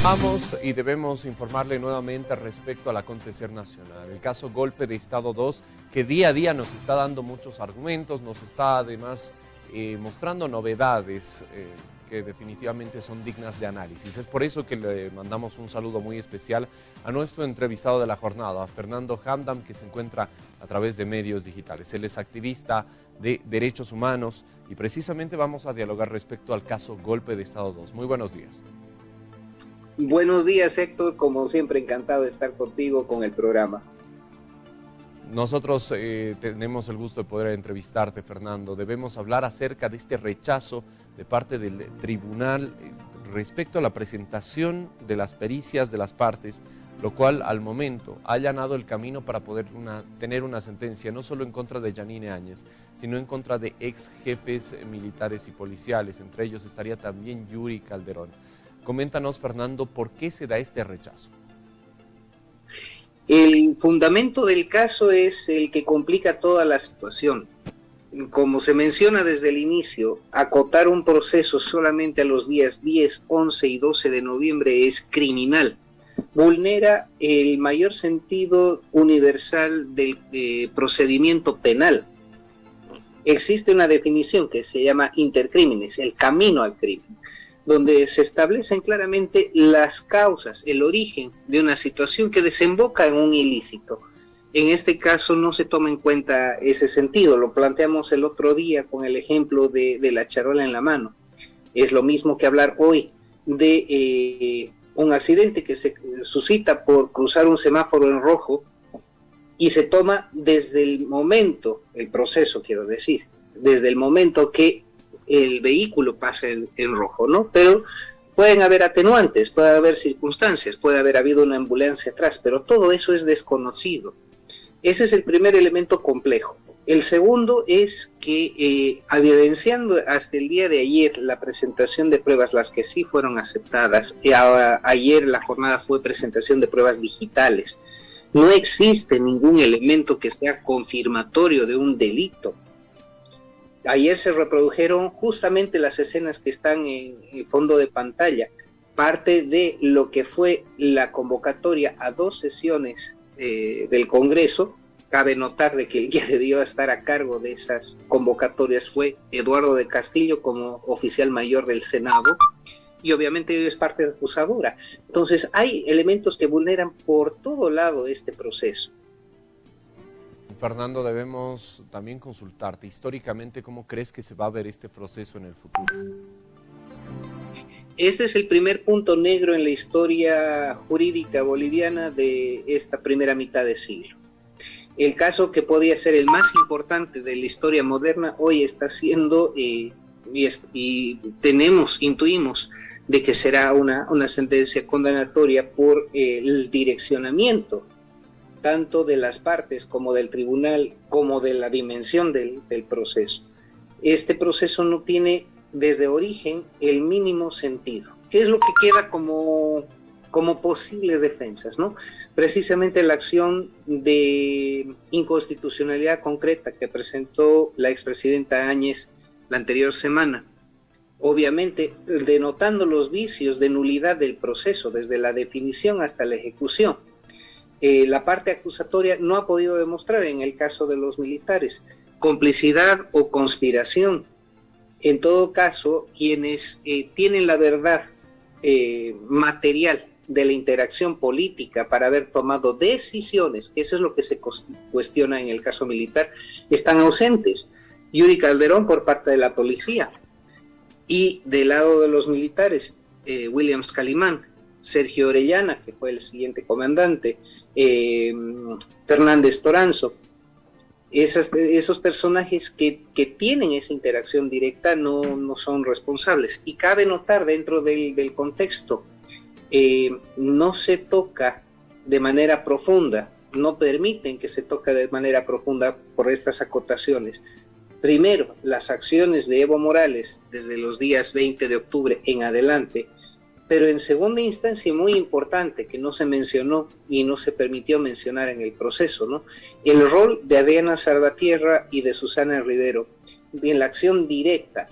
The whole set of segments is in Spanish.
Vamos y debemos informarle nuevamente respecto al acontecer nacional. El caso Golpe de Estado 2, que día a día nos está dando muchos argumentos, nos está además mostrando novedades que definitivamente son dignas de análisis. Es por eso que le mandamos un saludo muy especial a nuestro entrevistado de la jornada, a Fernando Hamdan, que se encuentra a través de medios digitales. Él es activista de derechos humanos y precisamente vamos a dialogar respecto al caso Golpe de Estado 2. Muy buenos días. Buenos días, Héctor, como siempre encantado de estar contigo con el programa. Nosotros tenemos el gusto de poder entrevistarte, Fernando. Debemos hablar acerca de este rechazo de parte del tribunal respecto a la presentación de las pericias de las partes, lo cual al momento ha allanado el camino para poder tener una sentencia no solo en contra de Yanine Áñez, sino en contra de ex jefes militares y policiales. Entre ellos estaría también Yuri Calderón. Coméntanos, Fernando, ¿por qué se da este rechazo? El fundamento del caso es el que complica toda la situación. Como se menciona desde el inicio, acotar un proceso solamente a los días 10, 11 y 12 de noviembre es criminal. Vulnera el mayor sentido universal del procedimiento penal. Existe una definición que se llama intercrímenes, el camino al crimen, donde se establecen claramente las causas, el origen de una situación que desemboca en un ilícito. En este caso no se toma en cuenta ese sentido, lo planteamos el otro día con el ejemplo de la charola en la mano. Es lo mismo que hablar hoy de un accidente que se suscita por cruzar un semáforo en rojo y se toma desde el momento, el proceso quiero decir, desde el momento que el vehículo pasa en rojo, ¿no? Pero pueden haber atenuantes, puede haber circunstancias, puede haber habido una ambulancia atrás, pero todo eso es desconocido. Ese es el primer elemento complejo. El segundo es que, evidenciando hasta el día de ayer la presentación de pruebas, las que sí fueron aceptadas, ayer la jornada fue presentación de pruebas digitales, no existe ningún elemento que sea confirmatorio de un delito. Ayer se reprodujeron justamente las escenas que están en el fondo de pantalla, parte de lo que fue la convocatoria a 2 sesiones del Congreso. Cabe notar de que el que debió estar a cargo de esas convocatorias fue Eduardo de Castillo como oficial mayor del Senado, y obviamente es parte acusadora. Entonces hay elementos que vulneran por todo lado este proceso. Fernando, debemos también consultarte históricamente cómo crees que se va a ver este proceso en el futuro. Este es el primer punto negro en la historia jurídica boliviana de esta primera mitad de siglo. El caso que podía ser el más importante de la historia moderna hoy está siendo, intuimos de que será una sentencia condenatoria por el direccionamiento tanto de las partes como del tribunal, como de la dimensión del proceso. Este proceso no tiene desde origen el mínimo sentido. ¿Qué es lo que queda como posibles defensas, ¿no? Precisamente la acción de inconstitucionalidad concreta que presentó la expresidenta Áñez la anterior semana, obviamente denotando los vicios de nulidad del proceso, desde la definición hasta la ejecución. La parte acusatoria no ha podido demostrar, en el caso de los militares, complicidad o conspiración. En todo caso, quienes tienen la verdad material de la interacción política para haber tomado decisiones, que eso es lo que se cuestiona en el caso militar, están ausentes. Yuri Calderón por parte de la policía, y del lado de los militares, Williams Calimán, Sergio Orellana, que fue el siguiente comandante, Fernández Toranzo. Esos personajes que tienen esa interacción directa no son responsables. Y cabe notar dentro del contexto, no se toca de manera profunda, no permiten que se toque de manera profunda por estas acotaciones. Primero, las acciones de Evo Morales desde los días 20 de octubre en adelante, pero en segunda instancia, muy importante, que no se mencionó y no se permitió mencionar en el proceso, ¿no? El rol de Adriana Salvatierra y de Susana Rivero en la acción directa.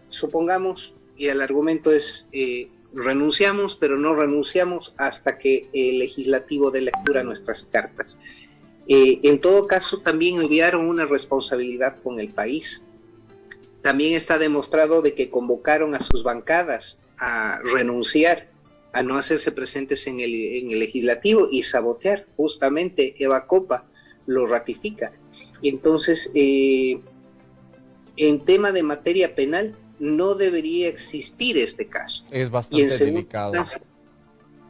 Supongamos, y el argumento es renunciamos, pero no renunciamos hasta que el legislativo dé lectura a nuestras cartas. En todo caso, también olvidaron una responsabilidad con el país. También está demostrado de que convocaron a sus bancadas a renunciar, a no hacerse presentes en el legislativo y sabotear. Justamente Eva Copa lo ratifica. Entonces, en tema de materia penal, no debería existir este caso. Es bastante delicado.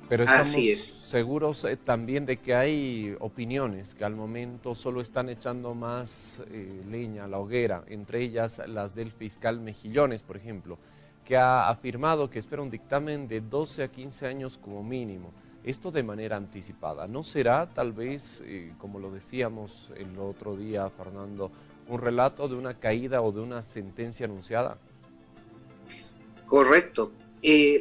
Pero estamos así es. seguros también de que hay opiniones que al momento solo están echando más leña a la hoguera, entre ellas las del fiscal Mejillones, por ejemplo, que ha afirmado que espera un dictamen de 12 a 15 años como mínimo. Esto de manera anticipada. ¿No será tal vez, como lo decíamos el otro día, Fernando, un relato de una caída o de una sentencia anunciada? Correcto.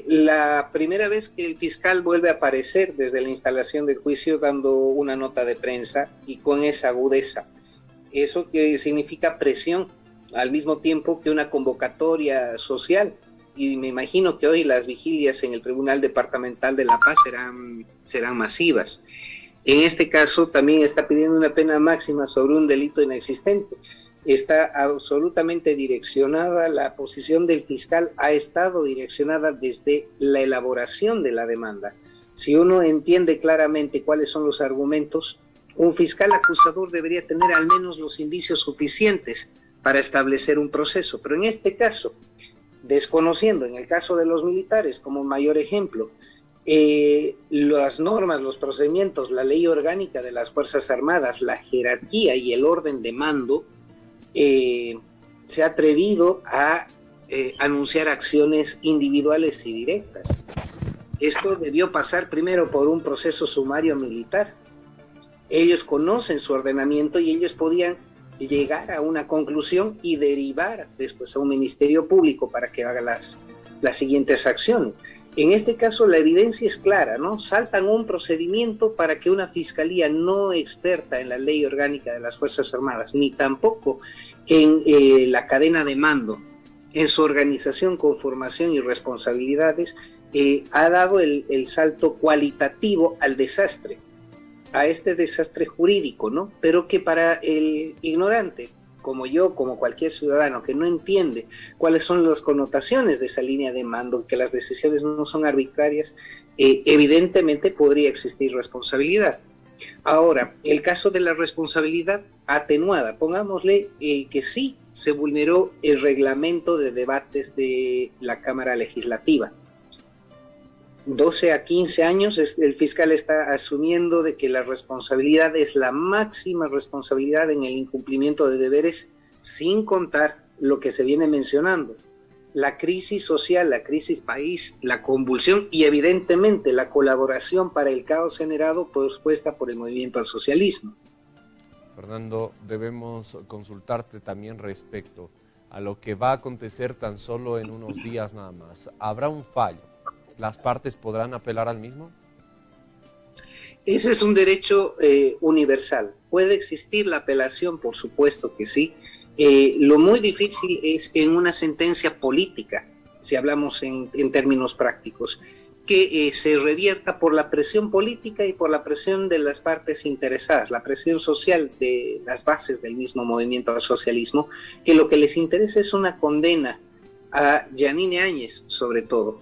La primera vez que el fiscal vuelve a aparecer desde la instalación del juicio dando una nota de prensa y con esa agudeza, eso que significa presión al mismo tiempo que una convocatoria social, y me imagino que hoy las vigilias en el Tribunal Departamental de La Paz serán masivas. En este caso también está pidiendo una pena máxima sobre un delito inexistente. Está absolutamente direccionada, la posición del fiscal ha estado direccionada desde la elaboración de la demanda. Si uno entiende claramente cuáles son los argumentos, un fiscal acusador debería tener al menos los indicios suficientes para establecer un proceso. Pero en este caso, desconociendo, en el caso de los militares como mayor ejemplo, las normas, los procedimientos, la ley orgánica de las Fuerzas Armadas, la jerarquía y el orden de mando, se ha atrevido a anunciar acciones individuales y directas. Esto debió pasar primero por un proceso sumario militar. Ellos conocen su ordenamiento y ellos podían llegar a una conclusión y derivar después a un ministerio público para que haga las siguientes acciones. En este caso la evidencia es clara, ¿no? Saltan un procedimiento para que una fiscalía no experta en la ley orgánica de las Fuerzas Armadas, ni tampoco en la cadena de mando, en su organización, conformación y responsabilidades, ha dado el salto cualitativo al desastre, a este desastre jurídico, ¿no? Pero que para el ignorante, como yo, como cualquier ciudadano que no entiende cuáles son las connotaciones de esa línea de mando, que las decisiones no son arbitrarias, evidentemente podría existir responsabilidad. Ahora, el caso de la responsabilidad atenuada, pongámosle que sí se vulneró el reglamento de debates de la Cámara Legislativa. 12 a 15 años, el fiscal está asumiendo de que la responsabilidad es la máxima responsabilidad en el incumplimiento de deberes, sin contar lo que se viene mencionando, la crisis social, la crisis país, la convulsión y evidentemente la colaboración para el caos generado propuesta por el movimiento al socialismo. Fernando, debemos consultarte también respecto a lo que va a acontecer tan solo en unos días nada más. ¿Habrá un fallo? ¿Las partes podrán apelar al mismo? Ese es un derecho universal. ¿Puede existir la apelación? Por supuesto que sí. Lo muy difícil es en una sentencia política, si hablamos en términos prácticos, que se revierta por la presión política y por la presión de las partes interesadas, la presión social de las bases del mismo movimiento al socialismo, que lo que les interesa es una condena a Yanine Áñez, sobre todo.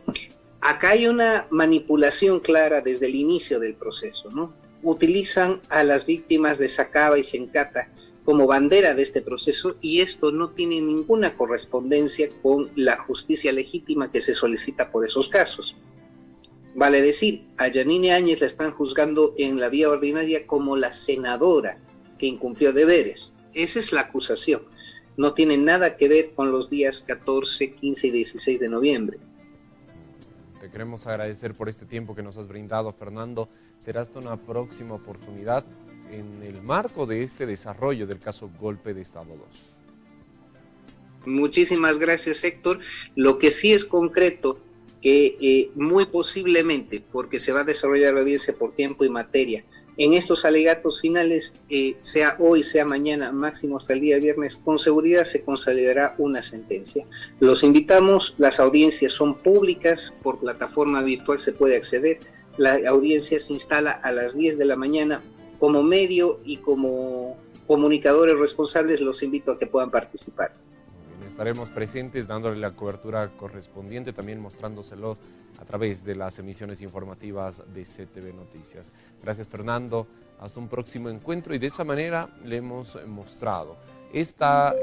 Acá hay una manipulación clara desde el inicio del proceso, ¿no? Utilizan a las víctimas de Sacaba y Sencata como bandera de este proceso y esto no tiene ninguna correspondencia con la justicia legítima que se solicita por esos casos. Vale decir, a Yanine Áñez la están juzgando en la vía ordinaria como la senadora que incumplió deberes. Esa es la acusación. No tiene nada que ver con los días 14, 15 y 16 de noviembre. Te queremos agradecer por este tiempo que nos has brindado, Fernando. Será hasta una próxima oportunidad en el marco de este desarrollo del caso Golpe de Estado 2. Muchísimas gracias, Héctor. Lo que sí es concreto, que muy posiblemente, porque se va a desarrollar la audiencia por tiempo y materia, En estos alegatos finales, sea hoy, sea mañana, máximo hasta el día viernes, con seguridad se consolidará una sentencia. Los invitamos, las audiencias son públicas, por plataforma virtual se puede acceder, la audiencia se instala a las 10 de la mañana. Como medio y como comunicadores responsables los invito a que puedan participar. Estaremos presentes dándole la cobertura correspondiente, también mostrándoselo a través de las emisiones informativas de CTV Noticias. Gracias, Fernando. Hasta un próximo encuentro y de esa manera le hemos mostrado esta